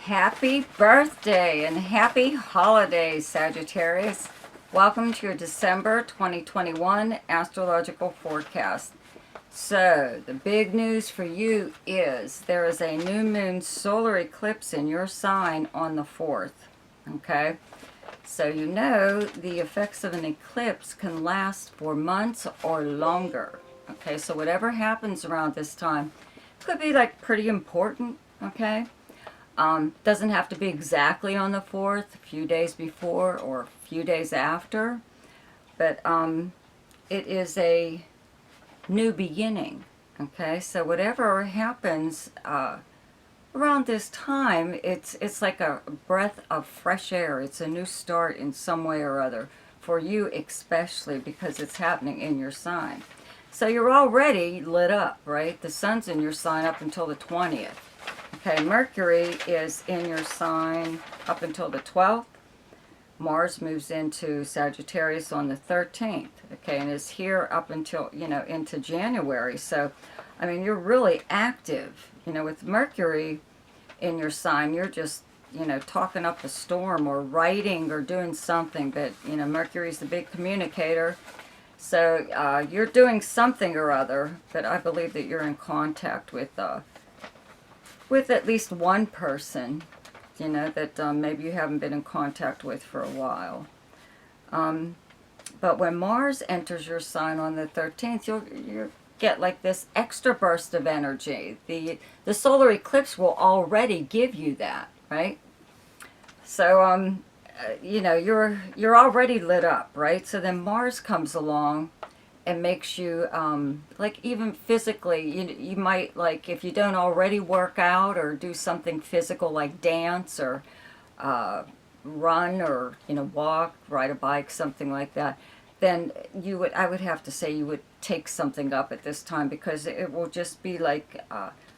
Happy birthday and happy holidays, Sagittarius. Welcome to your December 2021 astrological forecast. So, the big news for you is there is a new moon solar eclipse in your sign on the 4th. Okay? So, you know the effects of an eclipse can last for months or longer. Okay? So, whatever happens around this time could be like pretty important. Okay? Doesn't have to be exactly on the 4th, a few days before or a few days after, but it is a new beginning, okay? So whatever happens around this time, it's like a breath of fresh air. It's a new start in some way or other, for you especially, because it's happening in your sign. So you're already lit up, right? The sun's in your sign up until the 20th. Okay, Mercury is in your sign up until the 12th. Mars moves into Sagittarius on the 13th. Okay, and is here up until, into January. So, I mean, you're really active. With Mercury in your sign, you're just, talking up a storm or writing or doing something. But, Mercury's the big communicator. So, you're doing something or other. But I believe that you're in contact with at least one person, that maybe you haven't been in contact with for a while. But when Mars enters your sign on the 13th, you'll get like this extra burst of energy. The solar eclipse will already give you that, right? So, you're already lit up, right? So then Mars comes along and makes you, like even physically, you might, like if you don't already work out or do something physical like dance or run or, walk, ride a bike, something like that, then I would have to say you would take something up at this time, because it will just be like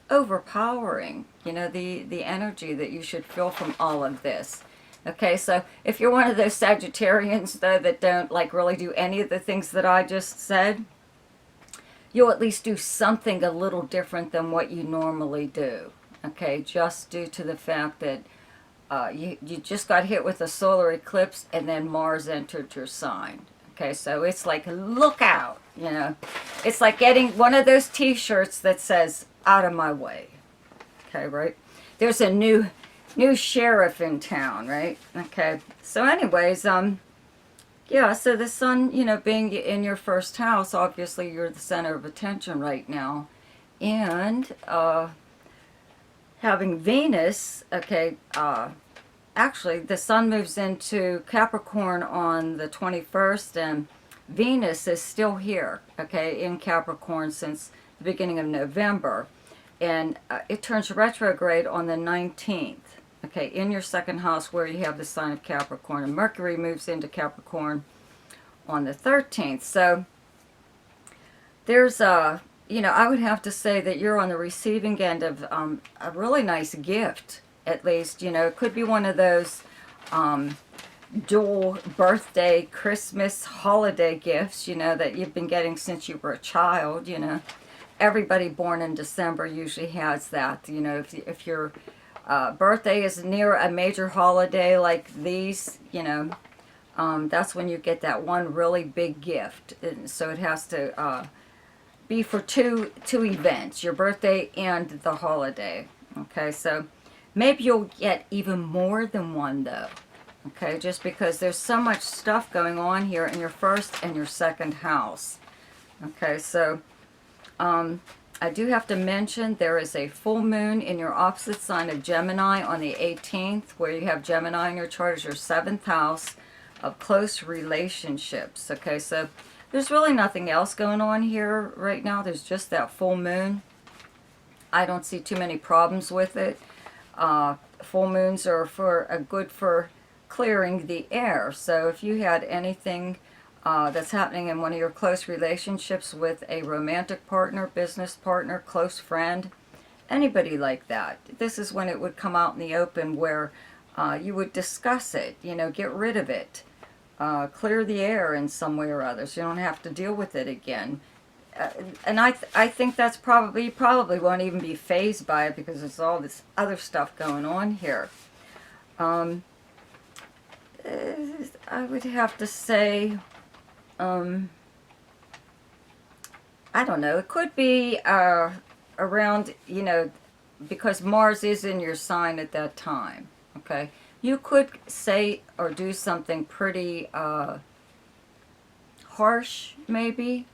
overpowering, the energy that you should feel from all of this. Okay, so if you're one of those Sagittarians, though, that don't like really do any of the things that I just said, you'll at least do something a little different than what you normally do. Okay, just due to the fact that you just got hit with a solar eclipse and then Mars entered your sign. Okay, so it's like, look out, It's like getting one of those t-shirts that says, out of my way. Okay, right? There's a new sheriff in town, right? Okay. So anyways, yeah, so the sun, being in your first house, obviously you're the center of attention right now. And having Venus, okay, actually the sun moves into Capricorn on the 21st, and Venus is still here, okay, in Capricorn since the beginning of November. And it turns retrograde on the 19th. Okay, in your second house where you have the sign of Capricorn. And Mercury moves into Capricorn on the 13th. So there's I would have to say that you're on the receiving end of a really nice gift, at least. It could be one of those dual birthday, Christmas, holiday gifts, that you've been getting since you were a child, Everybody born in December usually has that. If your birthday is near a major holiday like these, that's when you get that one really big gift. And so it has to be for two events, your birthday and the holiday. Okay, so maybe you'll get even more than one, though. Okay, just because there's so much stuff going on here in your first and your second house. Okay, so I do have to mention there is a full moon in your opposite sign of Gemini on the 18th, where you have Gemini in your chart as your 7th house of close relationships. Okay, so there's really nothing else going on here right now. There's just that full moon. I don't see too many problems with it. Full moons are good for clearing the air. So if you had anything that's happening in one of your close relationships with a romantic partner, business partner, close friend, anybody like that, this is when it would come out in the open, where you would discuss it, get rid of it, clear the air in some way or other, so you don't have to deal with it again. and I think that's probably, you probably won't even be fazed by it because there's all this other stuff going on here. Um, I would have to say, I don't know, it could be around, you know, because Mars is in your sign at that time, okay? You could say or do something pretty harsh, maybe,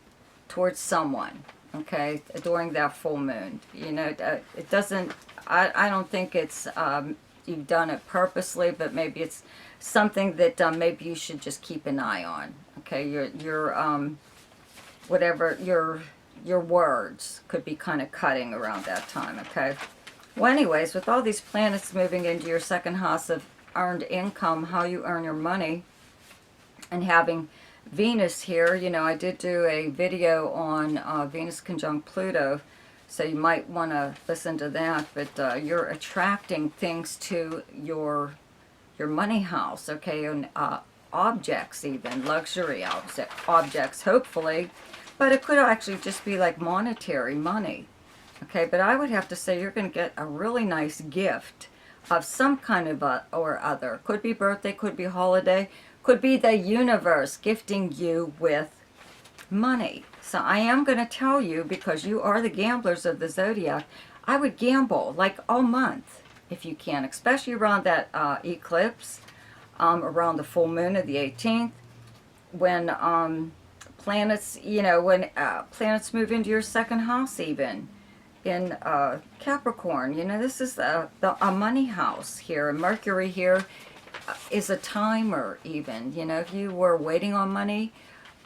towards someone, okay, during that full moon. You know, it doesn't, I don't think it's, you've done it purposely, but maybe it's something that maybe you should just keep an eye on, okay? Whatever, your words could be kind of cutting around that time, okay? Well, anyways, with all these planets moving into your second house of earned income, how you earn your money, and having Venus here, you know, I did do a video on Venus conjunct Pluto, so you might want to listen to that, but you're attracting things to your money house, okay, and objects, even luxury objects, hopefully, but it could actually just be like monetary money, okay? But I would have to say you're going to get a really nice gift of some kind of or other. Could be birthday, could be holiday, could be the universe gifting you with money. So I am going to tell you, because you are the gamblers of the Zodiac, I would gamble like all month if you can, especially around that eclipse, around the full moon of the 18th, when planets, you know, when planets move into your second house, even in Capricorn. You know, this is a money house here, and Mercury here is a timer, even. You know, if you were waiting on money,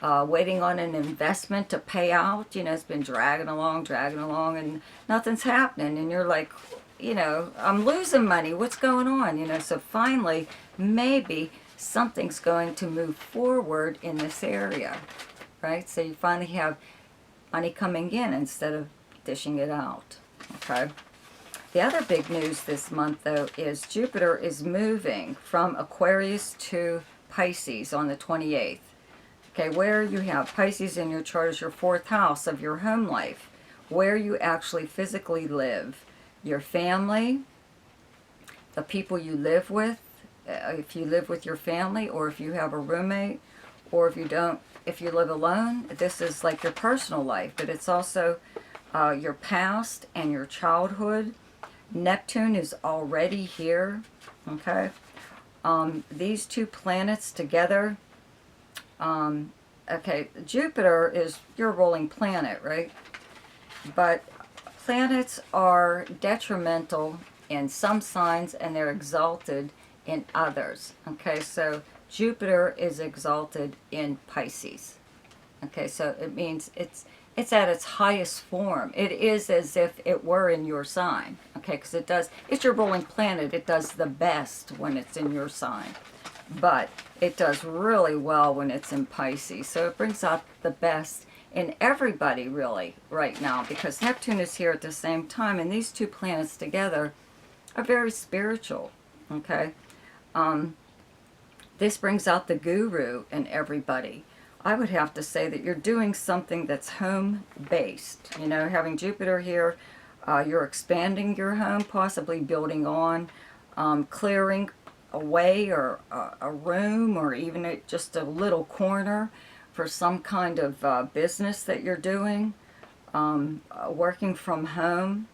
waiting on an investment to pay out, you know, it's been dragging along, and nothing's happening, and you're like, you know, I'm losing money, what's going on? You know, so finally, maybe something's going to move forward in this area, right? So you finally have money coming in instead of dishing it out, okay? The other big news this month, though, is Jupiter is moving from Aquarius to Pisces on the 28th. Okay, where you have Pisces in your chart is your fourth house of your home life, where you actually physically live, your family, the people you live with, if you live with your family, or if you have a roommate, or if you don't, if you live alone. This is like your personal life, but it's also your past and your childhood. Neptune is already here, okay? These two planets together, okay, Jupiter is your ruling planet, right? But planets are detrimental in some signs and they're exalted in others, okay? So Jupiter is exalted in Pisces, okay? So it means it's at its highest form. It is as if it were in your sign, okay? Because it's your ruling planet. It does the best when it's in your sign. But it does really well when it's in Pisces. So it brings out the best in everybody, really, right now, because Neptune is here at the same time, and these two planets together are very spiritual, okay? This brings out the guru in everybody. I would have to say that you're doing something that's home-based. You know, having Jupiter here, you're expanding your home, possibly building on, clearing away or a room, or even just a little corner for some kind of business that you're doing, working from home.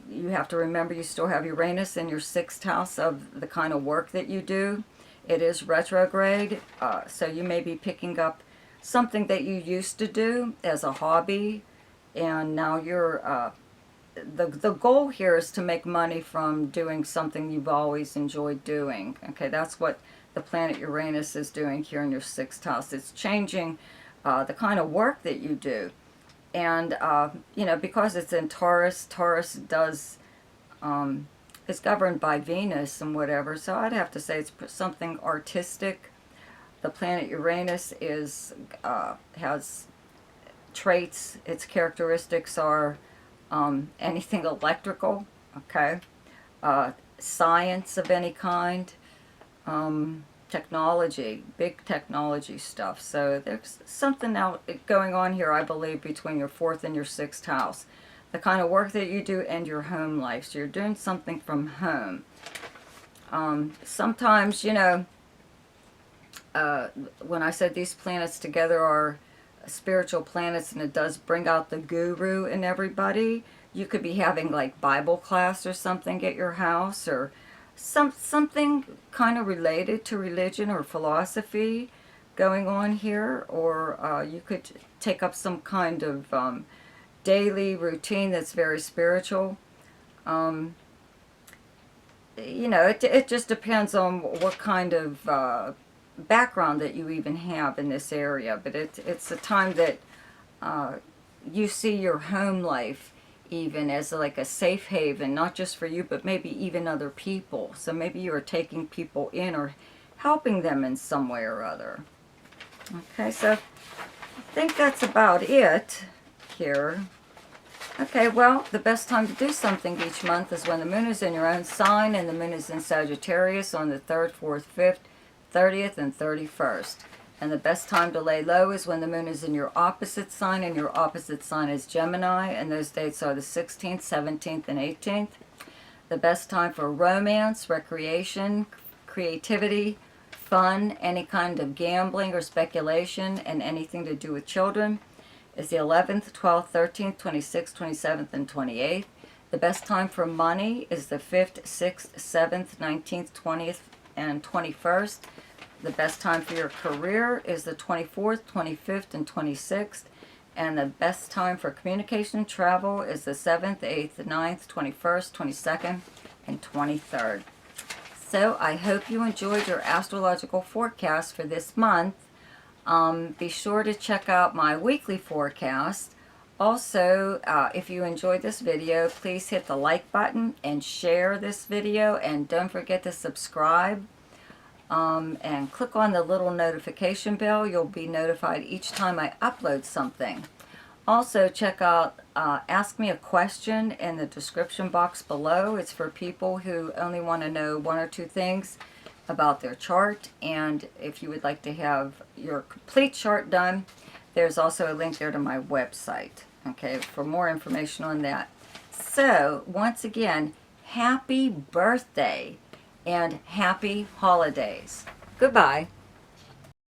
You have to remember you still have Uranus in your sixth house of the kind of work that you do. It is retrograde, so you may be picking up something that you used to do as a hobby, and now you're, the goal here is to make money from doing something you've always enjoyed doing. Okay, that's what the planet Uranus is doing here in your sixth house. It's changing the kind of work that you do. And, you know, because it's in Taurus, Taurus does, is governed by Venus and whatever, so I'd have to say it's something artistic. The planet Uranus is, has traits, its characteristics are anything electrical, okay, science of any kind, technology, big technology stuff. So there's something out going on here, I believe, between your 4th and your 6th house. The kind of work that you do and your home life. So you're doing something from home. Sometimes, you know, when I said these planets together are spiritual planets, and it does bring out the guru in everybody, you could be having like Bible class or something at your house, or something kind of related to religion or philosophy going on here, or you could take up some kind of daily routine that's very spiritual. You know, it just depends on what kind of background that you even have in this area. But it's a time that you see your home life even as like a safe haven, not just for you, but maybe even other people. So maybe you're taking people in or helping them in some way or other. Okay, so I think that's about it here. Okay, well, the best time to do something each month is when the moon is in your own sign, and the moon is in Sagittarius on the 3rd, 4th, 5th, 30th, and 31st. And the best time to lay low is when the moon is in your opposite sign, and your opposite sign is Gemini, and those dates are the 16th, 17th, and 18th. The best time for romance, recreation, creativity, fun, any kind of gambling or speculation, and anything to do with children is the 11th, 12th, 13th, 26th, 27th, and 28th. The best time for money is the 5th, 6th, 7th, 19th, 20th, and 21st. The best time for your career is the 24th, 25th, and 26th. And the best time for communication and travel is the 7th, 8th, 9th, 21st, 22nd, and 23rd. So I hope you enjoyed your astrological forecast for this month. Be sure to check out my weekly forecast. Also, if you enjoyed this video, please hit the like button and share this video. And don't forget to subscribe. And click on the little notification bell. You'll be notified each time I upload something. Also, check out Ask Me a Question in the description box below. It's for people who only want to know 1 or 2 things about their chart, and if you would like to have your complete chart done, there's also a link there to my website, okay, for more information on that. So, once again, happy birthday and happy holidays. Goodbye.